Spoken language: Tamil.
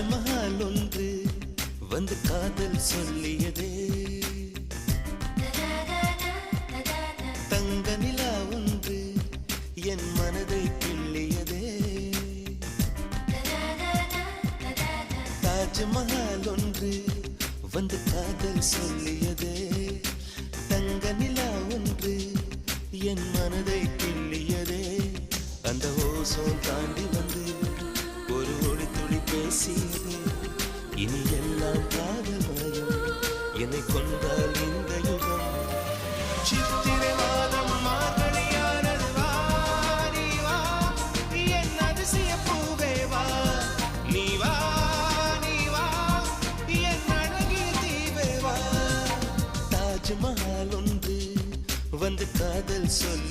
தாஜ்மஹால் ஒன்று வந்து காதல் சொல்லியதே, தங்க நிலா ஒன்று என் மனதை கிள்ளியதே. தாஜ்மஹால் ஒன்று வந்து காதல் சொல்லியதே, தங்க நிலா ஒன்று என் மனதை கிள்ளியதே. அந்த ஓசோன் தாண்டி வந்து ஒரு ஒளி துளி பேசியதே, இனி எல்லாம் காதல் மாயம், என்னை கொண்டால் இந்த யுகம். சித்திரை மாதம் மார்கழியானது, வா நீ வா என் அதிசய பூவே வா, நீ வா நீ வா என் அழகிய தீவே வா. தாஜ்மஹால் ஒன்று வந்து காதல் சொல்